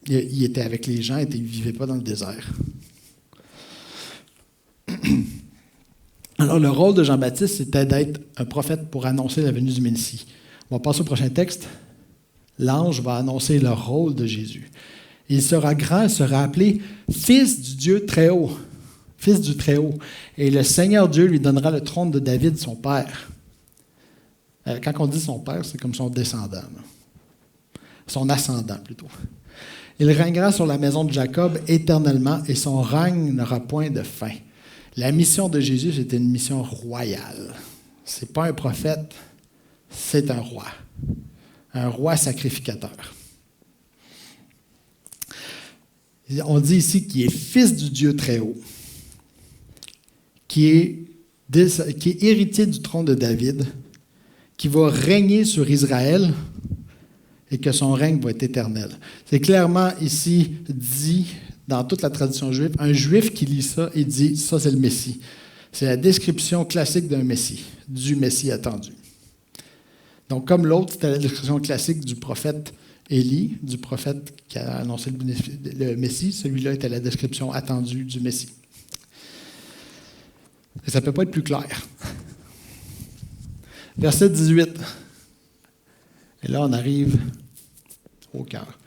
il était avec les gens et il ne vivait pas dans le désert. Alors, le rôle de Jean-Baptiste, c'était d'être un prophète pour annoncer la venue du Messie. On va passer au prochain texte. L'ange va annoncer le rôle de Jésus. Il sera grand, il sera appelé Fils du Dieu très haut. Fils du Très-Haut. Et le Seigneur Dieu lui donnera le trône de David, son père. Quand on dit son père, c'est comme son descendant. Là. Son ascendant, plutôt. Il régnera sur la maison de Jacob éternellement et son règne n'aura point de fin. La mission de Jésus, c'était une mission royale. Ce n'est pas un prophète, c'est un roi. Un roi sacrificateur. On dit ici qu'il est fils du Dieu très haut, qui est héritier du trône de David, qui va régner sur Israël et que son règne va être éternel. C'est clairement ici dit dans toute la tradition juive, un juif qui lit ça et dit « ça c'est le Messie ». C'est la description classique d'un Messie, du Messie attendu. Donc comme l'autre, c'était la description classique du prophète Élie, du prophète qui a annoncé le Messie, celui-là était la description attendue du Messie. Et ça ne peut pas être plus clair. Verset 18. Et là, on arrive au cœur.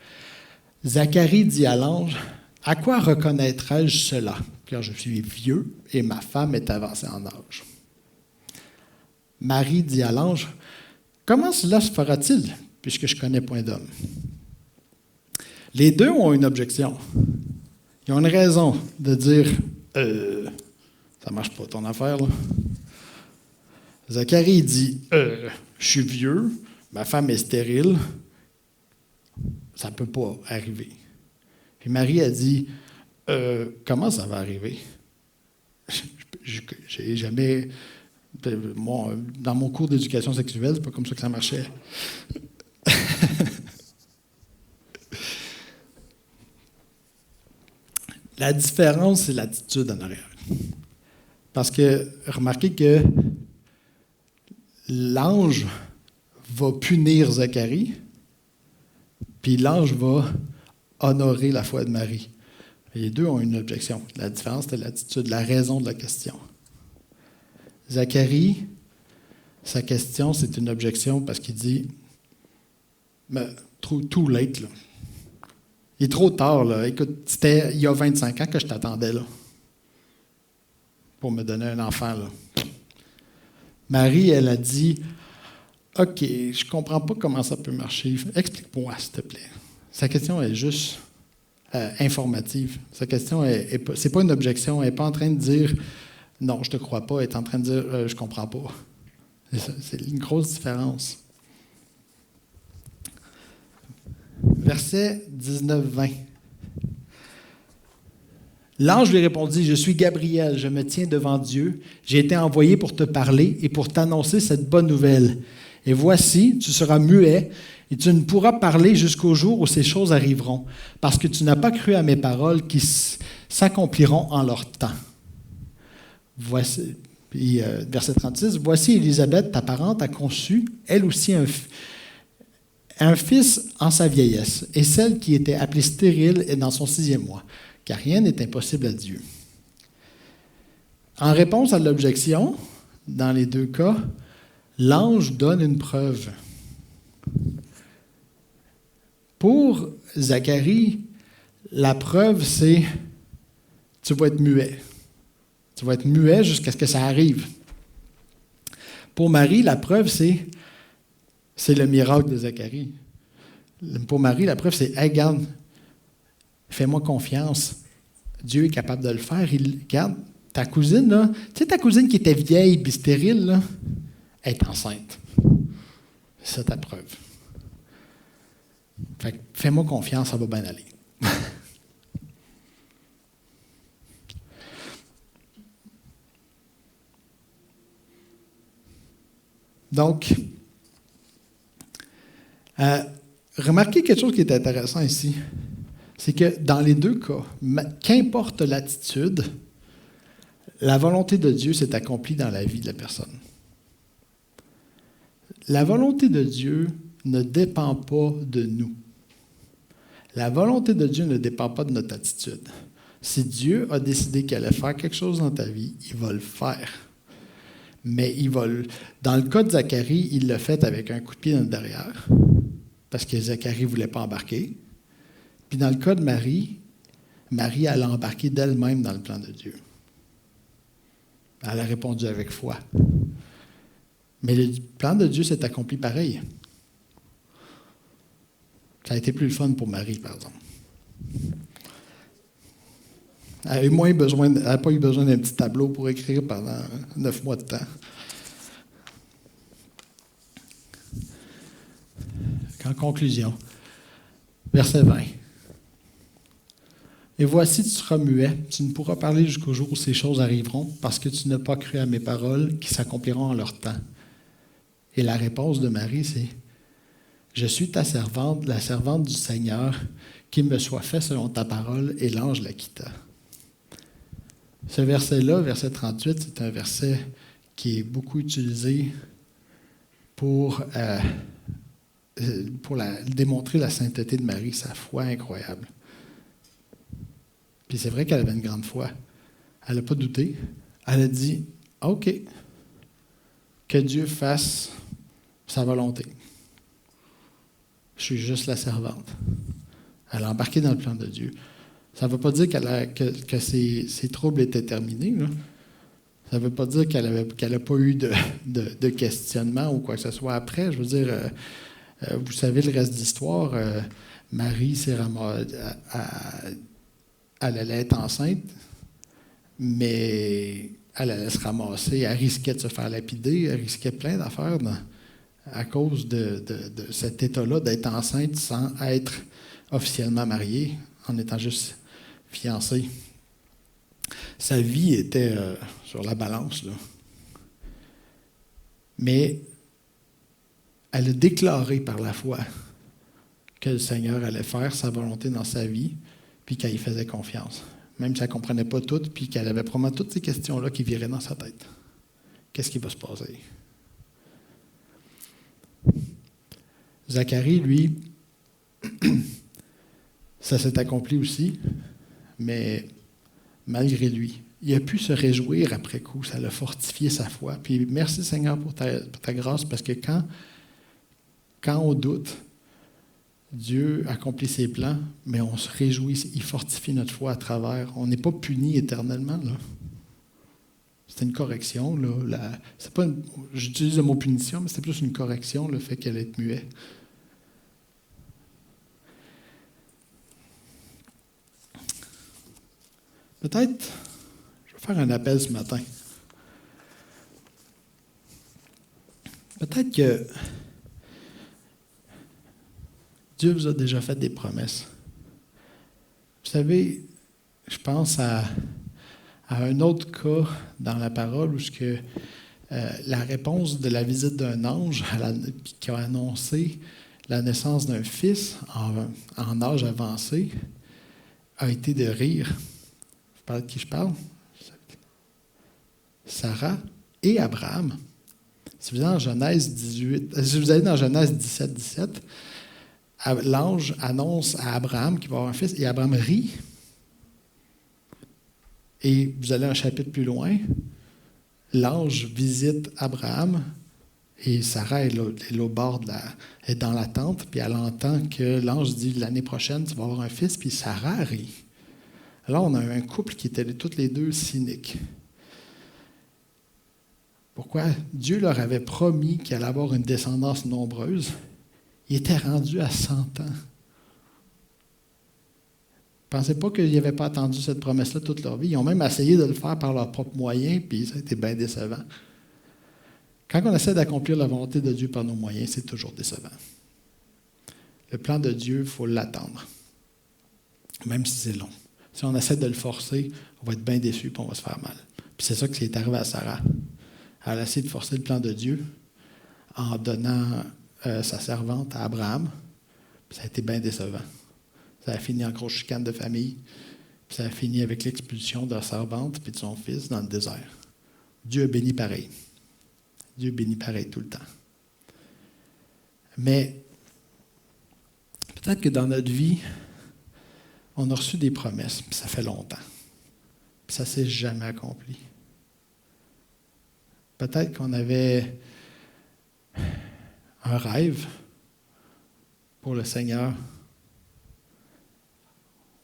Zacharie dit à l'ange, « À quoi reconnaîtrai-je cela? Car je suis vieux et ma femme est avancée en âge. » Marie dit à l'ange, « Comment cela se fera-t-il, puisque je ne connais point d'homme? » Les deux ont une objection. Ils ont une raison de dire, « Ça ne marche pas ton affaire, là. » Zacharie dit, « Je suis vieux, ma femme est stérile, ça ne peut pas arriver. » Puis Marie a dit, comment ça va arriver? J'ai jamais... dans mon cours d'éducation sexuelle, c'est pas comme ça que ça marchait. La différence, c'est l'attitude en arrière. Parce que, remarquez que l'ange va punir Zacharie, puis l'ange va honorer la foi de Marie. Et les deux ont une objection. La différence, c'est l'attitude, la raison de la question. Zacharie, sa question, c'est une objection parce qu'il dit too late, là. Il est trop tard, là. Écoute, c'était il y a 25 ans que je t'attendais, là, pour me donner un enfant, là. Marie, elle a dit, OK, je ne comprends pas comment ça peut marcher. Explique-moi, s'il te plaît. Sa question est juste informative. Sa question, c'est pas une objection. Elle n'est pas en train de dire « Non, je ne te crois pas ». Elle est en train de dire « Je ne comprends pas ». C'est une grosse différence. Verset 19-20. L'ange lui répondit, « Je suis Gabriel, je me tiens devant Dieu. J'ai été envoyé pour te parler et pour t'annoncer cette bonne nouvelle. Et voici, tu seras muet et tu ne pourras parler jusqu'au jour où ces choses arriveront, parce que tu n'as pas cru à mes paroles qui s'accompliront en leur temps. » Voici, puis, verset 36, « Voici Élisabeth, ta parente, a conçu, elle aussi, un fils en sa vieillesse, et celle qui était appelée stérile est dans son 6e mois. Car rien n'est impossible à Dieu. » En réponse à l'objection, dans les deux cas, l'ange donne une preuve. Pour Zacharie, la preuve, c'est tu vas être muet. Tu vas être muet jusqu'à ce que ça arrive. Pour Marie, la preuve, c'est le miracle de Zacharie. Pour Marie, la preuve, c'est hey, regarde, fais-moi confiance. Dieu est capable de le faire. Regarde, ta cousine, là, tu sais, ta cousine qui était vieille et stérile, là, elle est enceinte. C'est ça ta preuve. Fait que fais-moi confiance, ça va bien aller. Donc, remarquez quelque chose qui est intéressant ici. C'est que dans les deux cas, qu'importe l'attitude, la volonté de Dieu s'est accomplie dans la vie de la personne. La volonté de Dieu ne dépend pas de nous. La volonté de Dieu ne dépend pas de notre attitude. Si Dieu a décidé qu'il allait faire quelque chose dans ta vie, il va le faire. Mais dans le cas de Zacharie, il l'a fait avec un coup de pied dans le derrière, parce que Zacharie ne voulait pas embarquer. Puis dans le cas de Marie, Marie, elle a embarqué d'elle-même dans le plan de Dieu. Elle a répondu avec foi. Mais le plan de Dieu s'est accompli pareil. Ça a été plus le fun pour Marie, par exemple. Elle n'a pas eu besoin d'un petit tableau pour écrire pendant 9 mois de temps. En conclusion, verset 20. Et voici, tu seras muet, tu ne pourras parler jusqu'au jour où ces choses arriveront, parce que tu n'as pas cru à mes paroles qui s'accompliront en leur temps. Et la réponse de Marie, c'est je suis ta servante, la servante du Seigneur, qu'il me soit fait selon ta parole, et l'ange la quitta. Ce verset-là, verset 38, c'est un verset qui est beaucoup utilisé pour démontrer la sainteté de Marie, sa foi incroyable. Puis c'est vrai qu'elle avait une grande foi. Elle n'a pas douté. Elle a dit, OK, que Dieu fasse sa volonté. Je suis juste la servante. Elle a embarqué dans le plan de Dieu. Ça ne veut pas dire que ses troubles étaient terminés. Là. Ça ne veut pas dire qu'elle n'a pas eu de questionnement ou quoi que ce soit après. Je veux dire, vous savez le reste de l'histoire. Marie s'est ramassée, elle allait être enceinte, mais elle allait se ramasser. Elle risquait de se faire lapider. Elle risquait plein d'affaires à cause de cet état-là d'être enceinte sans être officiellement mariée, en étant juste fiancée. Sa vie était sur la balance, là. Mais elle a déclaré par la foi que le Seigneur allait faire sa volonté dans sa vie, puis qu'elle y faisait confiance. Même si elle ne comprenait pas tout, puis qu'elle avait probablement toutes ces questions-là qui viraient dans sa tête. Qu'est-ce qui va se passer? Zacharie, lui, ça s'est accompli aussi, mais malgré lui, il a pu se réjouir après coup, ça l'a fortifié sa foi. Puis merci Seigneur pour ta grâce, parce que quand on doute, Dieu accomplit ses plans, mais on se réjouit, il fortifie notre foi à travers. On n'est pas puni éternellement, là. C'est une correction, là. J'utilise le mot punition, mais c'est plus une correction, le fait qu'elle est muette. Peut-être, je vais faire un appel ce matin. Peut-être que Dieu vous a déjà fait des promesses. Vous savez, je pense à un autre cas dans la parole où la réponse de la visite d'un ange qui a annoncé la naissance d'un fils en âge avancé a été de rire. Vous parlez de qui je parle? Sarah et Abraham. Si vous allez dans Genèse 17, l'ange annonce à Abraham qu'il va avoir un fils et Abraham rit. Et vous allez un chapitre plus loin, l'ange visite Abraham Et Sarah est au bord est dans la tente, puis elle entend que l'ange dit l'année prochaine, tu vas avoir un fils, puis Sarah rit. Alors, on a un couple qui étaient toutes les deux cyniques. Pourquoi? Dieu leur avait promis qu'il allait avoir une descendance nombreuse. Ils étaient rendus à 100 ans. Pensez pas qu'ils n'avaient pas attendu cette promesse-là toute leur vie. Ils ont même essayé de le faire par leurs propres moyens, puis ça a été bien décevant. Quand on essaie d'accomplir la volonté de Dieu par nos moyens, c'est toujours décevant. Le plan de Dieu, il faut l'attendre, même si c'est long. Si on essaie de le forcer, on va être bien déçu et on va se faire mal. Puis c'est ça qui est arrivé à Sarah. Elle a essayé de forcer le plan de Dieu en donnant sa servante à Abraham. Puis ça a été bien décevant. Ça a fini en grosse chicane de famille. Puis ça a fini avec l'expulsion de la servante et de son fils dans le désert. Dieu a béni pareil. Dieu bénit pareil tout le temps. Mais peut-être que dans notre vie, on a reçu des promesses, puis ça fait longtemps. Puis ça ne s'est jamais accompli. Peut-être qu'on avait un rêve pour le Seigneur,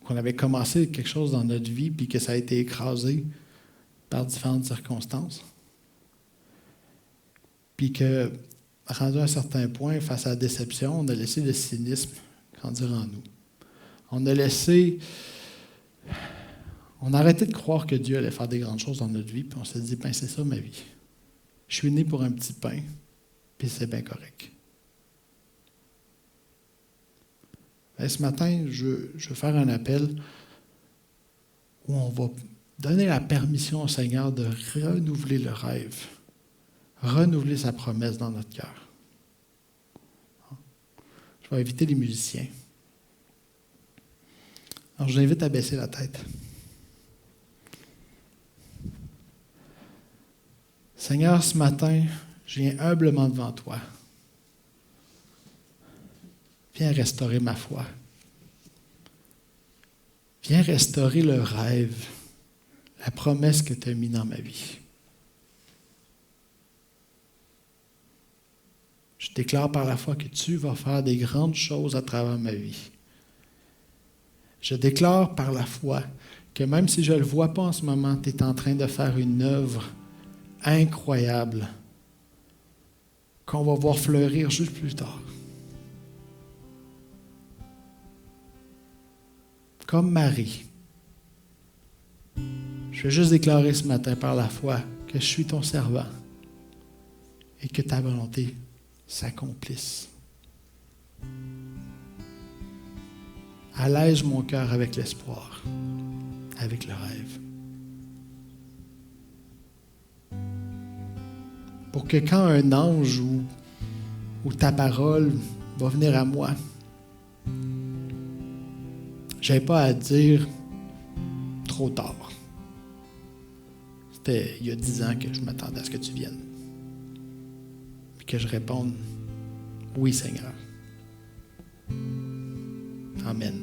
qu'on avait commencé quelque chose dans notre vie, puis que ça a été écrasé par différentes circonstances. Puis que, rendu à un certain point, face à la déception, on a laissé le cynisme grandir en nous. On a arrêté de croire que Dieu allait faire des grandes choses dans notre vie, puis on s'est dit, ben c'est ça ma vie. Je suis né pour un petit pain, puis c'est bien correct. Et ce matin, je veux faire un appel où on va donner la permission au Seigneur de renouveler le rêve, renouveler sa promesse dans notre cœur. Je vais inviter les musiciens. Alors, je vous invite à baisser la tête. Seigneur, ce matin, je viens humblement devant toi. Viens restaurer ma foi. Viens restaurer le rêve, la promesse que tu as mise dans ma vie. Je déclare par la foi que tu vas faire des grandes choses à travers ma vie. Je déclare par la foi que même si je ne le vois pas en ce moment, tu es en train de faire une œuvre incroyable qu'on va voir fleurir juste plus tard. Comme Marie. Je vais juste déclarer ce matin par la foi que je suis ton servant et que ta volonté s'accomplisse. Allège mon cœur avec l'espoir, avec le rêve. Pour que quand un ange ou ta parole va venir à moi, je n'ai pas à dire trop tard. C'était il y a 10 ans que je m'attendais à ce que tu viennes. Et que je réponde, oui Seigneur. Amen.